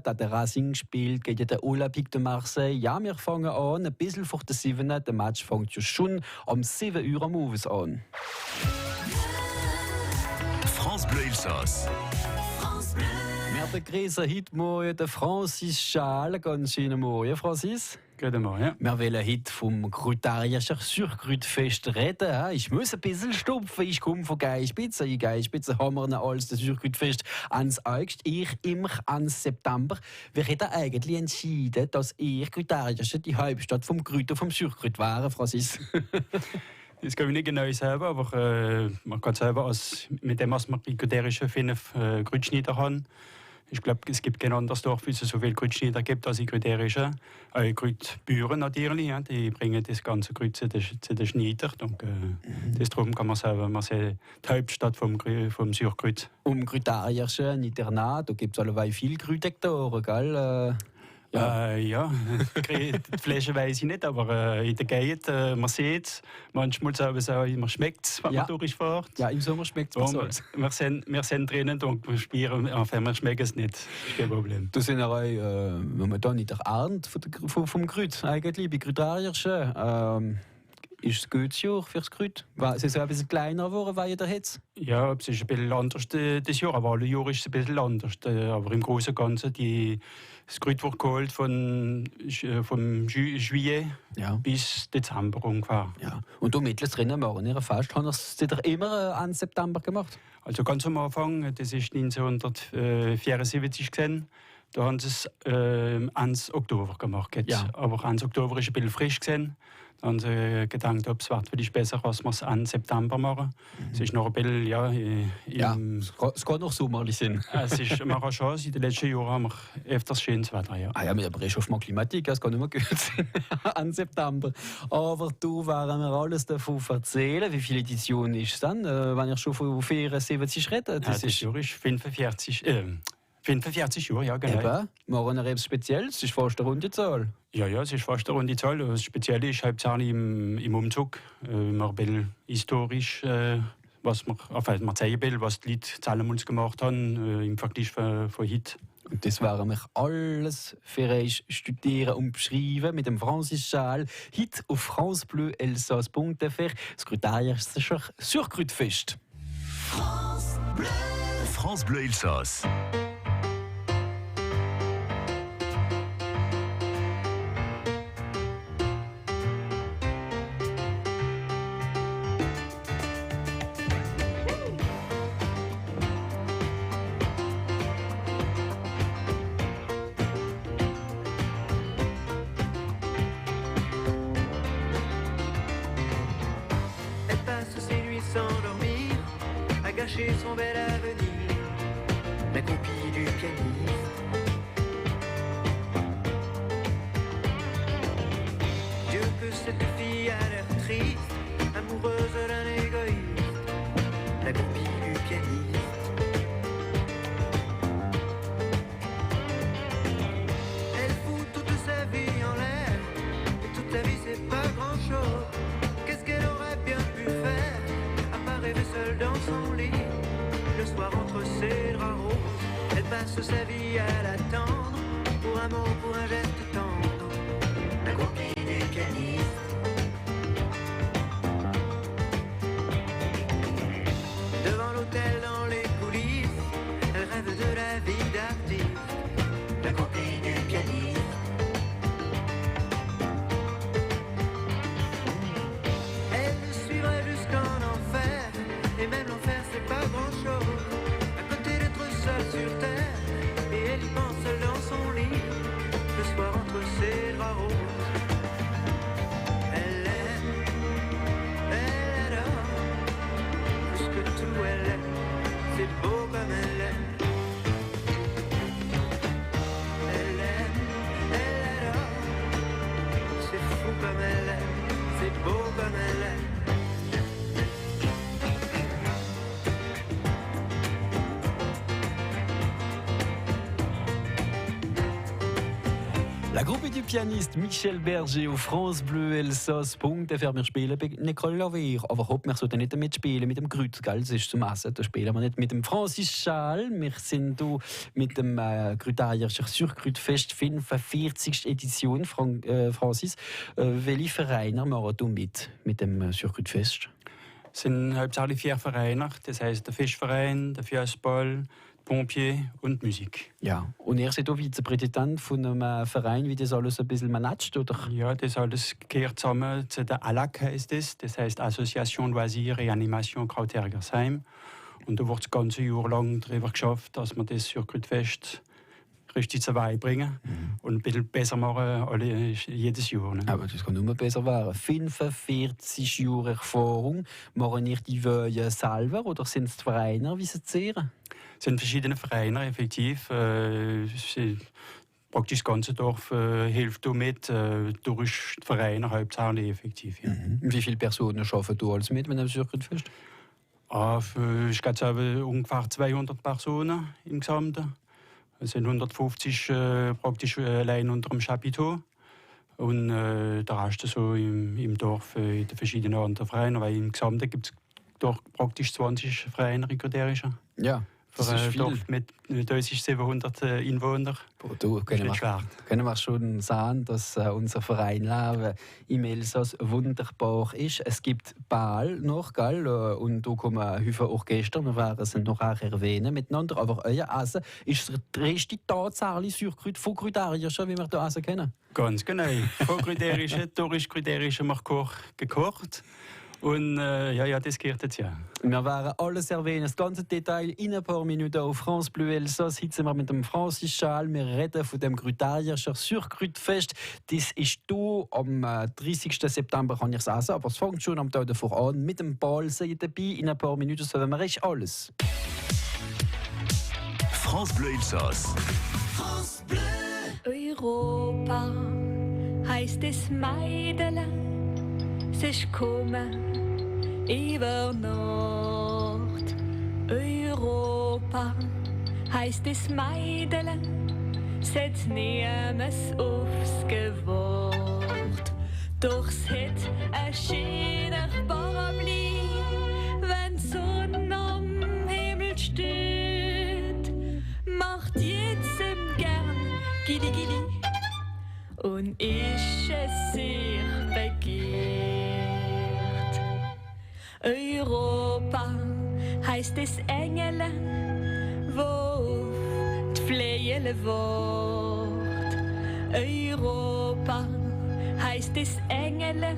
hat der Racing gespielt gegen den Olympique de Marseille. Ja, wir fangen an, ein bisschen vor der 7. Der Match fängt ja schon um 7 Uhr am Abend an. France Bleu Elsass. Wir begrüßen heute Morgen den Francis Schal. Ganz schönen Morgen, Francis. Guten Morgen. Wir wollen heute vom Grütarierschen Surgrütfest reden. Ich muss ein bisschen stopfen. Ich komme von Geierspitze. In Geierspitze haben wir als das Surgrütfest ans August. Ich immer ans September. Wir hätten eigentlich entschieden, dass ich Grütariersche die Hauptstadt vom Grüt und vom Surgrüt war, Francis. Das kann ich nicht genau sagen, aber man kann selber mit dem, was wir in Grütariersche finden, Grütschnieder haben. Ich glaube, es gibt kein anderes Dorf, wie es so viele Grütschnieder gibt als in Grütariersche. Grütbüren natürlich, ja, die bringen das ganze Grüt zu den Schnieder. Und darum kann man sagen, man sieht die Hauptstadt vom Surgrüt. Grütariersche, nicht der Nah, da gibt es alleweil viele Grüthektoren, gell? Ja, die Fläche weiss ich nicht, aber in der Gegend, man sieht es. Manchmal sagen wir auch, man schmeckt es, wenn man durchfährt. Ja, im Sommer schmeckt es besonders. Wir sind drinnen und wir spüren, wir schmecken es nicht. Das ist kein Problem. Du sind ja auch, wenn man da nicht erahnt vom Grüt, eigentlich, bei Grütariersche. Ist es gut fürs Grüt? Es ist ein bisschen kleiner geworden, weil jeder hat. Ja, es ist ein bisschen anders das Jahr, aber alle Jahre ist es ein bisschen anders. Aber im Großen und Ganzen, das Grüt wird geholt vom Juillet bis Dezember ungefähr. Ja. Und du mittendrin machen ihr Fest, haben das immer an September gemacht? Also ganz am Anfang, das ist 1974 gesehen. Da haben sie es Ende Oktober gemacht. Ja. Aber Ende Oktober ist ein bisschen frisch gesehen. Da haben sie gedacht, ob es vielleicht besser ist, als wir es Ende September machen. Es ist noch ein bisschen, es kann noch sommerlich sein. Es ist eine Chance. In den letzten Jahren haben wir öfters schönes Wetter. Ja. Ja, mit der Réchauffement Klimatik, das kann nicht mehr gut sein. An September. Aber du waren mir alles davon erzählen. Wie viele Editionen ist es dann? Wenn ich schon von 74 rede? Das ist 45 Jahre, ja, genau. Eben, machen wir etwas Spezielles, es ist fast eine runde Zahl. Ja, es ist fast eine runde Zahl. Das Spezielle ist hauptsächlich im Umzug. Wir ein bisschen historisch, man zeigen will, was die Leute damals gemacht haben, im Vergleich von heute. Und das werden wir alles für euch studieren und beschreiben mit dem Francis Schal. Heute auf francebleuelsass.fr, das Grütariersche Surgrütfest. France Bleu Elsass. Son bel avenir, la copie du pianiste. Dieu que cette fille a l'air triste, amoureuse d'un égoïste, la copie du pianiste. Elle fout toute sa vie en l'air, et toute la vie c'est pas grand chose. Qu'est-ce qu'elle aurait bien pu faire, à part rêver seule dans son lit? Le soir entre ses draps roses, elle passe sa vie à l'attendre, pour un mot, pour un geste tendre, la copie du pianiste. Devant l'hôtel, dans les coulisses, elle rêve de la vie d'artiste, la copie du pianiste. Elle le suivrait jusqu'en enfer, et même l'enfer c'est pas grand chose, à côté d'être seule sur terre, et elle y pense seule dans son lit, le soir entre ses draps roses. Elle aime, elle adore, plus que tout elle aime, c'est beau comme elle aime. Elle aime, elle adore, c'est fou comme elle aime, c'est beau comme elle aime. La Gruppe du Pianiste Michel Berger auf France Bleu Elsass. Punkte für wir spielen bei Nicole Lavier. Aber hopp, wir sollten nicht damit spielen mit dem Grütz, gell? Das ist zum Essen. Da spielen wir nicht mit dem Francis Schal. Wir sind hier mit dem Grütariercher Surgrütfest 45. Edition. Francis, welche Vereine machen du mit dem Surgrütfest? Es sind hauptsächlich 4 Vereine. Das heisst der Fischverein, der Fußball, Pompier und Musik. Ja, und ihr seid auch Vizepräsident von einem Verein, wie das alles ein bisschen managt, oder? Ja, das alles gehört zusammen zu der ALAC, heisst das. Das heisst Association Loisirs et Animation Krautergersheim. Und da wird das ganze Jahr lang darüber geschafft, dass wir das Surgrütfest richtig zur Weihe bringen und ein bisschen besser machen jedes Jahr. Ne? Aber das kann nur besser werden. 45 Jahre Erfahrung. Machen ihr die Wöhe selber oder sind es die Vereine, wie sie sehen? Es sind verschiedene Vereine, effektiv. Praktisch das ganze Dorf hilft mit, durch die Vereine hauptsächlich effektiv. Ja. Wie viele Personen arbeiten du alles mit dem Surgrütfest? Ich glaube, ungefähr 200 Personen im Gesamten. Es sind 150 praktisch allein unter dem Chapiteau. Und der Rest so im Dorf, in den verschiedenen anderen Vereinen. Weil im Gesamten gibt es doch praktisch 20 Vereine rekruterische. Ja. Das ist viel. Dorf mit 1700 Einwohnern. Du, können wir schon sagen, dass unser Verein Leben im Elsass wunderbar ist. Es gibt Ball noch, gell? Und da kommen viele Orchester, wir werden es noch auch erwähnen miteinander. Aber euer Essen ist der erste tatsächlich Surgrüt von Grütarier, schon wie wir das Essen kennen. Ganz genau. Von Grüterische, Tourisch-Grüterische gekocht. Und ja, das gehört jetzt ja. Wir werden alles erwähnen, das ganze Detail in ein paar Minuten auf France Bleu Elsass. Heute sind wir mit dem Francis Schal. Wir reden von dem Grütarierscher Surgrütfest. Das ist hier am 30. September, kann ich sagen. Aber es fängt schon am Tag davor an. Mit dem Ball seid dabei. In ein paar Minuten sollen wir echt alles. France Bleu Elsass. France Bleu. Europa heißt es Meidele. Sich kommen über Nord. Europa heißt es Meidele, setz niemes aufs Gewort. Doch es hat ein schöner Paraply, wenn Sonne am Himmel steht, macht jetzt im gern Gidi Gidi und ist es sehr begehrt. Europa heißt es Engele, wo auf die Fleele Wort. Europa heißt es Engele,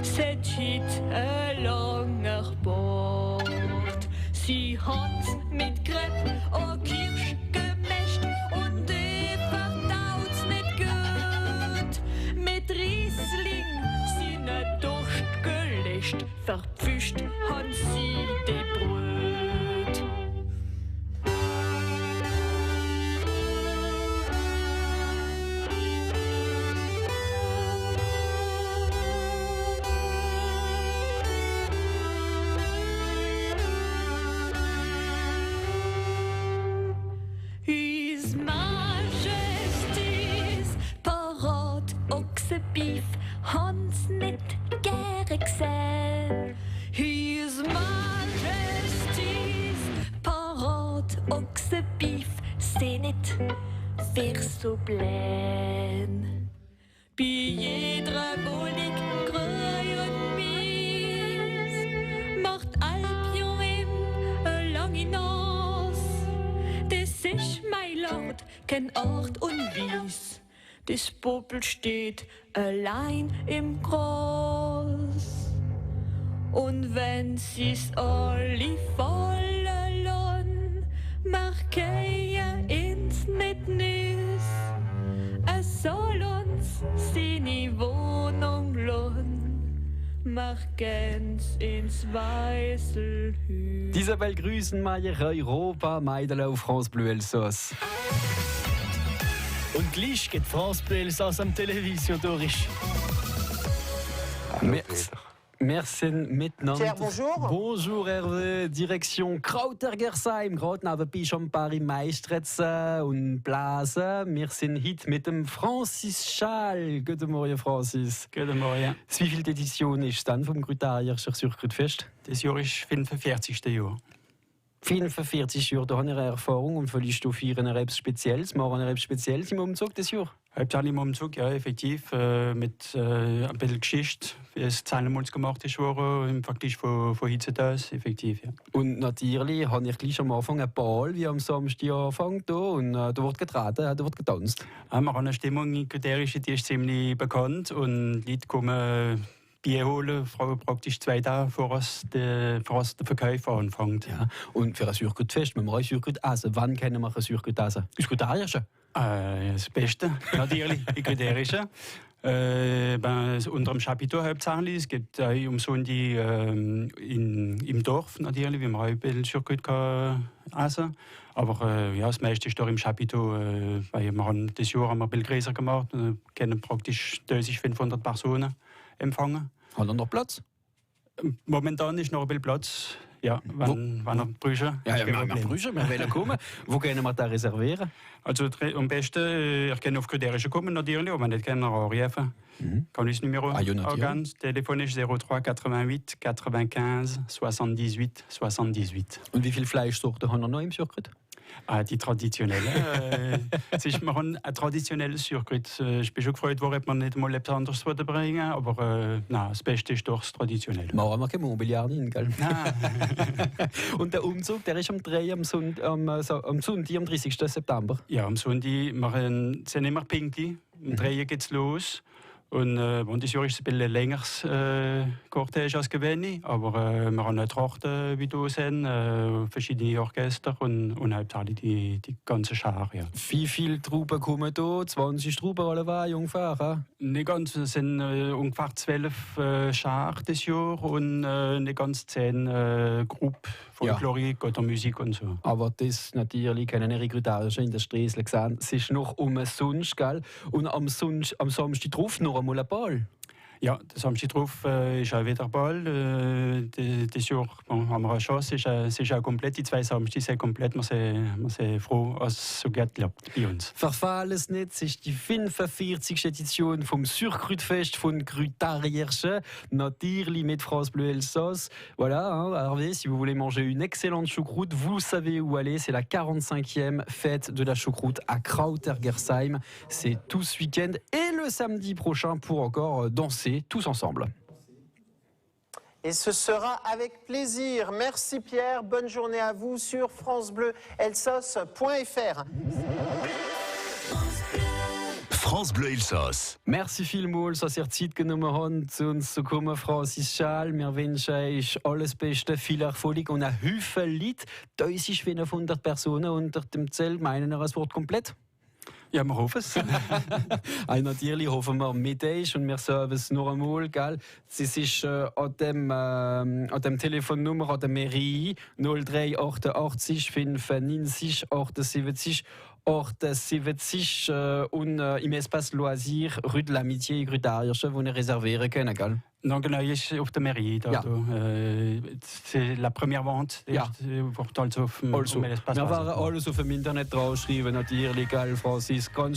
set schied ein langer Bord. Sie hat's mit Crepe und Kirsch gemischt und die verdaut's nicht gut. Mit Riesling sie nicht Durst gelöscht, verpfuscht han sie die Brot. His Majesties Parat Ochsenbeef han's nicht gern gesehen. His Majesties Parat Ochsenbeef seh nicht wer so blähen. Bei jeder Wohnung Grün und Mies macht Albion ihm eine lange Nase. Das ist mein Lord, kein Art und Wies. Das Popel steht allein im Gras. Und wenn sie's alle fallen lassen, markieren ins nicht nüs. Es soll uns seine Wohnung lohnen, markien's ins Weißelhüs. Isabelle Grüsenmeier, Europa, Meidele auf France Bleu Elsass. Und gleich geht France Bleu Elsass am Television durch. Wir Wir sind miteinander. Pierre, bonjour. Bonjour Hervé, Direction Krautergersheim, gerade nebenbei schon ein paar Meistretzen und Blasen. Wir sind heute mit dem Francis Schall. Guten Morgen, Francis. Guten Morgen. Wie viele Edition ist es dann vom Grütarierscher Surgrütfest? Das Jahr ist 45. Jahr. 45 Jahre, da habe ich eine Erfahrung und vielleicht du feiern etwas Spezielles, machen etwas Spezielles im Umzug des Jahres? Hauptsächlich im Umzug, ja, effektiv, mit ein bisschen Geschichte, wie es zusammenmals gemacht ist worden, im Vergleich von heute aus, effektiv, ja. Und natürlich habe ich gleich am Anfang einen Ball, wie am Samstag anfängt, und da wird getreten, da wird getanzt. Wir haben eine Stimmung in Kriterische, die ist ziemlich bekannt und die Leute kommen Bier holen, praktisch 2 Tage vor der Verkauf anfängt. Ja. Und für ein Surgrütfest müssen wir auch Surgrüt essen. Wann können wir ein Surgrüt essen? Das Grütariersche? Das Beste, natürlich, die Kriterische. Unter dem Chapiteau hauptsächlich. Es gibt um Sonntag im Dorf, natürlich, wie man auch ein bisschen Surgrüt essen kann. Aber ja, das meiste ist doch im Chapiteau, weil wir haben das Jahr haben wir ein bisschen größer gemacht. Wir können praktisch 1500 Personen empfangen. Haben wir noch Platz? Momentan ist noch ein bisschen Platz. Ja, wenn er brüchen. Ja, wir brüchen, wir wollen kommen. Wo können wir da reservieren? Also am besten, ich kann auf Kriterische kommen natürlich, aber nicht können anrufen. Kann ich das Numero angeben? Das Telefon ist 0388 95 78 78. Und wie viele Fleischsorten haben wir noch im Surgrüt? Die traditionelle. Wir haben ein traditionelles Surgrüt. Ich bin schon gefreut, ob man nicht mal etwas anderes bringen, aber nein, das Beste ist doch das Traditionelle. Machen wir kein Mobiliar rein, gell? Und der Umzug, der ist am 3. am Sonntag, am 30. September. Ja, am Sonntag sind immer pünktlich. Um 3 geht es los. Und das Jahr ist ein bisschen längeres Cortège als gewöhnlich, aber wir haben eine Trachten, wie du siehst, verschiedene Orchester und hauptsächlich die ganze Schar. Ja. Wie viele Trauben kommen da? 20 Trauben alle ungefähr? Nicht ganz, es sind ungefähr 12 Schar das Jahr und nicht ganz 10 Gruppen, Folklorik oder Musik und so. Aber das natürlich können die Rekrutarische in der Sträßle gesehen. Es ist noch umsonst, gell? Und am Samstag drauf noch einmal ein Ball. Ja, das Samstag drauf ist auch wieder Ball. Das Jahr haben wir eine Chance, es ist auch komplett. Die 2 Samstage sind komplett. Wir sind froh, dass es so gut klappt bei uns. Verfall es nicht, es ist die 45. Edition vom Surgrütfest von Grütariersche. Natürlich mit France Bleu Elsass. Voilà, Hervé, si vous voulez manger une excellente choucroute, vous savez où aller. C'est la 45e fête de la choucroute à Krautergersheim. C'est tout ce week-end et le samedi prochain pour encore danser tous ensemble. Et ce sera avec plaisir. Merci Pierre, bonne journée à vous sur francebleuelsass.fr. France Bleu Elsass. Merci vielmals, dass ihr Zeit genommen habt, zu uns zu kommen, Francis Schall. Wir wünschen euch alles Beste, viel Erfolg und ein Haufen Leute. 1500 Personen unter dem Zelt. Meinen wir, es wird komplett? Ja, wir hoffen es. Natürlich hoffen wir mit euch und wir sagen es noch einmal, gell? Es ist an dem Telefonnummer an der Mairie 0388 95 78 78 und im Espace Loisir Rue de l'Amitié Grütariersche, wo ihr reservieren können, gell? Non, genau, ist auf der Mairie. Ja. C'est la première vente. Ja. Wird also auf dem Also, Espace wir Loisir. werden alles auf dem Internet draufschreiben, natürlich, gell, Francis. Ganz